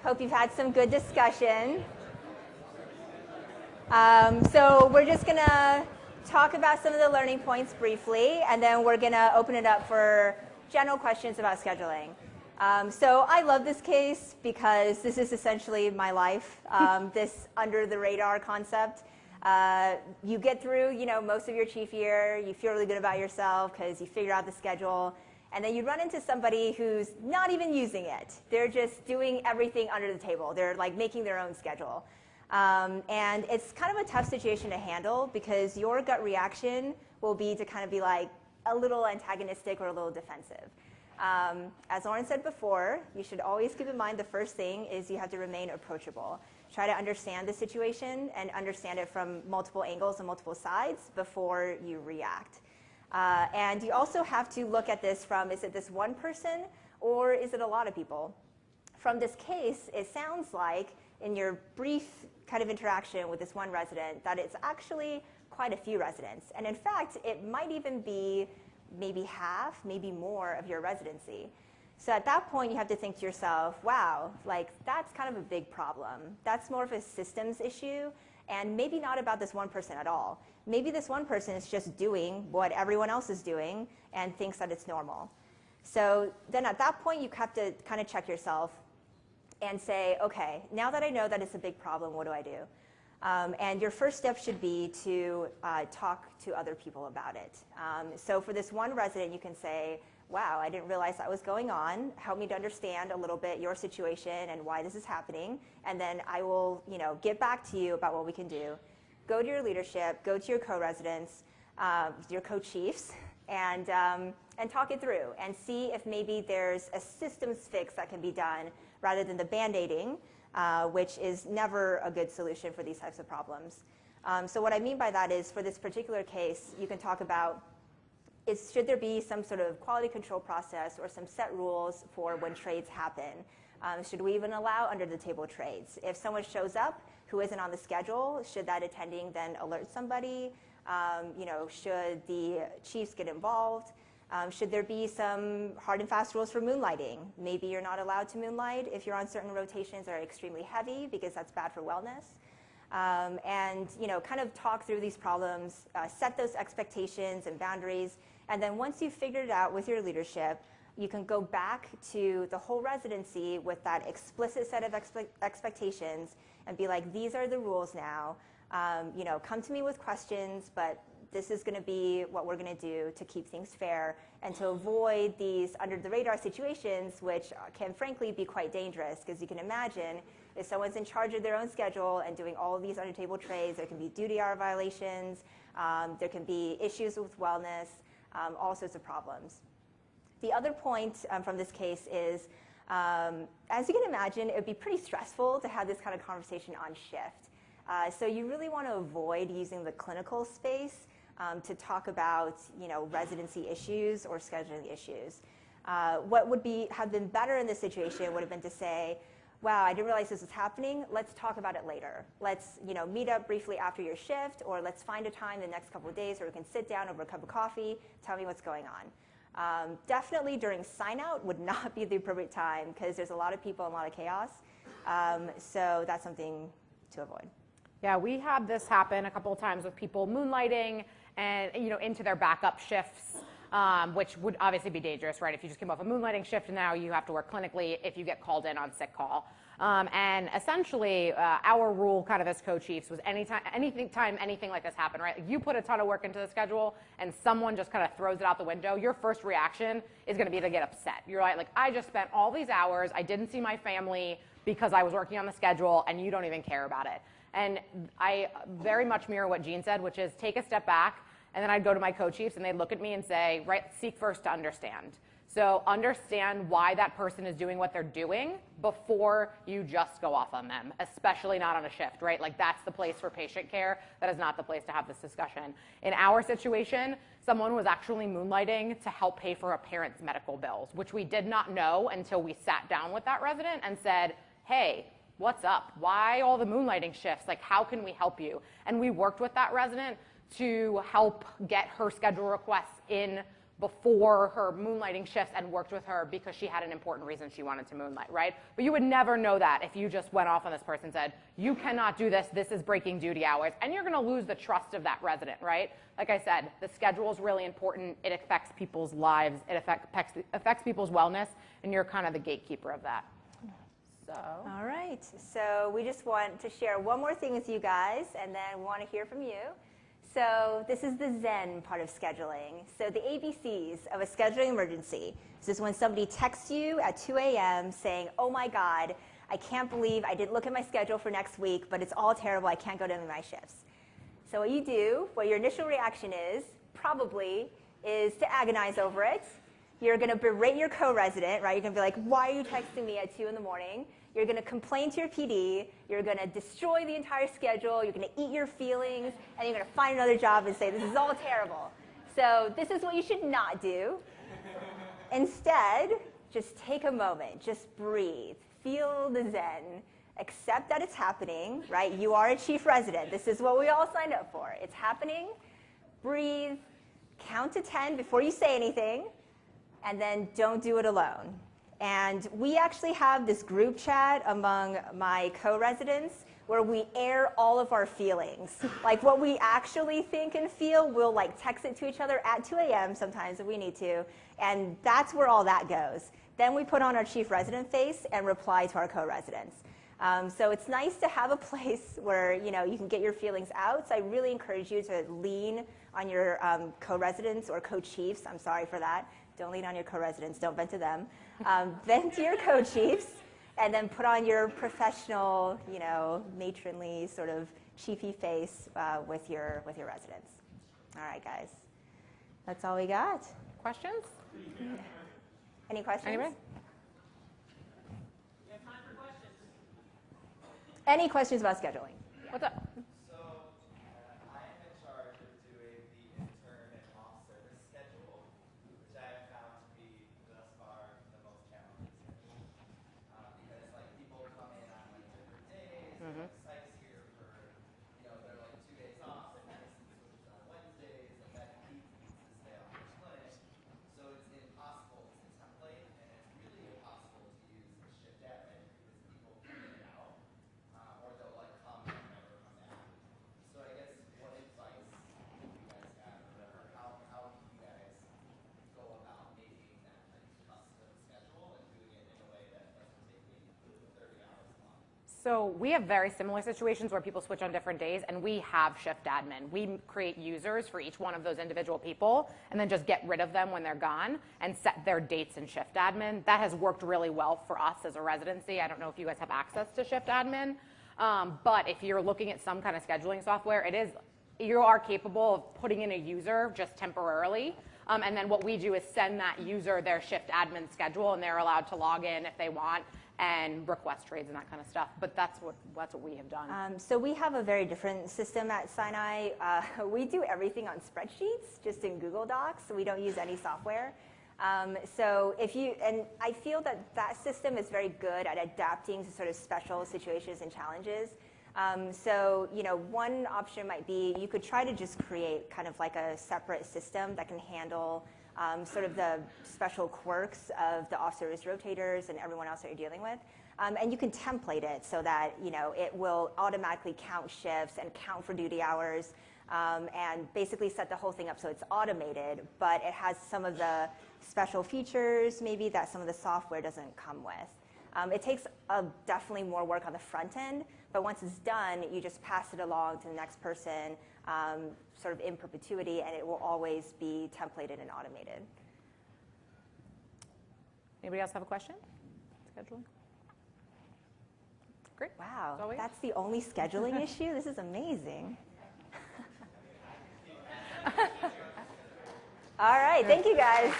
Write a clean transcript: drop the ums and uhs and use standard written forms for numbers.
Hope you've had some good discussion. So we're just going to talk about some of the learning points briefly, and then we're going to open it up for general questions about scheduling. So I love this case because this is essentially my life, this under the radar concept. You get through, most of your chief year, you feel really good about yourself because you figure out the schedule, and then you run into somebody who's not even using it. They're just doing everything under the table. They're like making their own schedule. And it's kind of a tough situation to handle because your gut reaction will be to kind of be like a little antagonistic or a little defensive. As Lauren said before, you should always keep in mind the first thing is you have to remain approachable. Try to understand the situation and understand it from multiple angles and multiple sides before you react. And you also have to look at this from, is it this one person or is it a lot of people? From this case, it sounds like in your brief kind of interaction with this one resident that it's actually quite a few residents. And in fact, it might even be maybe half, maybe more of your residency. So at that point, you have to think to yourself, wow, like that's kind of a big problem. That's more of a systems issue, and maybe not about this one person at all. Maybe this one person is just doing what everyone else is doing and thinks that it's normal. So then at that point, you have to kind of check yourself and say, okay, now that I know that it's a big problem, what do I do? And your first step should be to talk to other people about it. So for this one resident, you can say, wow, I didn't realize that was going on. Help me to understand a little bit your situation and why this is happening. And then I will get back to you about what we can do. Go to your leadership, go to your co-residents, your co-chiefs, and talk it through and see if maybe there's a systems fix that can be done rather than the band-aiding, which is never a good solution for these types of problems. So what I mean by that is for this particular case, you can talk about should there be some sort of quality control process or some set rules for when trades happen? Should we even allow under-the-table trades? If someone shows up who isn't on the schedule, should that attending then alert somebody? Should the chiefs get involved? Should there be some hard and fast rules for moonlighting? Maybe you're not allowed to moonlight if you're on certain rotations that are extremely heavy because that's bad for wellness. And kind of talk through these problems, set those expectations and boundaries, and then once you've figured it out with your leadership, you can go back to the whole residency with that explicit set of expectations and be like, these are the rules now. Come to me with questions, but this is going to be what we're going to do to keep things fair and to avoid these under-the-radar situations, which can frankly be quite dangerous, because you can imagine if someone's in charge of their own schedule and doing all of these under-table trades, there can be duty hour violations, there can be issues with wellness, all sorts of problems. The other point from this case is, as you can imagine, it would be pretty stressful to have this kind of conversation on shift. So you really want to avoid using the clinical space to talk about residency issues or scheduling issues. What would have been better in this situation would have been to say, wow, I didn't realize this was happening. Let's talk about it later. Let's meet up briefly after your shift, or let's find a time the next couple of days where we can sit down over a cup of coffee, tell me what's going on. Definitely during sign-out would not be the appropriate time because there's a lot of people and a lot of chaos. So that's something to avoid. Yeah, we had this happen a couple of times with people moonlighting and into their backup shifts, which would obviously be dangerous, right? If you just came off a moonlighting shift and now you have to work clinically if you get called in on sick call. And essentially, our rule kind of as co-chiefs was anytime anything like this happened, right? You put a ton of work into the schedule and someone just kind of throws it out the window, your first reaction is going to be to get upset. You're like, I just spent all these hours, I didn't see my family because I was working on the schedule and you don't even care about it. And I very much mirror what Jean said, which is take a step back, and then I'd go to my co-chiefs and they'd look at me and say, right, seek first to understand. So understand why that person is doing what they're doing before you just go off on them, especially not on a shift, right? Like that's the place for patient care. That is not the place to have this discussion. In our situation, someone was actually moonlighting to help pay for a parent's medical bills, which we did not know until we sat down with that resident and said, hey, what's up? Why all the moonlighting shifts? Like, how can we help you? And we worked with that resident to help get her schedule requests in before her moonlighting shifts and worked with her because she had an important reason she wanted to moonlight, right? But you would never know that if you just went off on this person and said, you cannot do this, this is breaking duty hours, and you're gonna lose the trust of that resident, right? Like I said, the schedule is really important. It affects people's lives. It affects people's wellness, and you're kind of the gatekeeper of that. So. All right, so we just want to share one more thing with you guys, and then we want to hear from you. So this is the Zen part of scheduling. So the ABCs of a scheduling emergency. This is when somebody texts you at 2 a.m. saying, oh my God, I can't believe I didn't look at my schedule for next week, but it's all terrible, I can't go to any of my shifts. So what you do, what your initial reaction is, probably, is to agonize over it. You're going to berate your co-resident, right? You're going to be like, why are you texting me at 2 in the morning? You're going to complain to your PD. You're going to destroy the entire schedule. You're going to eat your feelings. And you're going to find another job and say, this is all terrible. So this is what you should not do. Instead, just take a moment. Just breathe. Feel the Zen. Accept that it's happening, right? You are a chief resident. This is what we all signed up for. It's happening. Breathe. Count to 10 before you say anything. And then don't do it alone. And we actually have this group chat among my co-residents where we air all of our feelings. Like what we actually think and feel, we'll like text it to each other at 2 a.m. sometimes if we need to. And that's where all that goes. Then we put on our chief resident face and reply to our co-residents. So it's nice to have a place where you can get your feelings out. So I really encourage you to lean on your co-residents or co-chiefs. I'm sorry for that. Don't lean on your co-residents. Don't vent to them. Vent to your co-chiefs, and then put on your professional, matronly sort of chiefy face with your residents. All right, guys. That's all we got. Questions? Any questions? Anybody? We have time for questions. Any questions about scheduling? What's up? So we have very similar situations where people switch on different days, and we have shift admin. We create users for each one of those individual people and then just get rid of them when they're gone and set their dates in shift admin. That has worked really well for us as a residency. I don't know if you guys have access to shift admin, but if you're looking at some kind of scheduling software, you are capable of putting in a user just temporarily. And then what we do is send that user their shift admin schedule, and they're allowed to log in if they want and request trades and that kind of stuff. But that's what we have done. So we have a very different system at Sinai. We do everything on spreadsheets, just in Google Docs. So we don't use any software. And I feel that system is very good at adapting to sort of special situations and challenges. One option might be you could try to just create kind of like a separate system that can handle sort of the special quirks of the off-service rotators and everyone else that you're dealing with. And you can template it so that it will automatically count shifts and count for duty hours and basically set the whole thing up so it's automated, but it has some of the special features maybe that some of the software doesn't come with. It takes definitely more work on the front end, but once it's done, you just pass it along to the next person sort of in perpetuity, and it will always be templated and automated. Anybody else have a question? Scheduling? Great. Wow, that's the only scheduling issue? This is amazing. All right, thank you guys.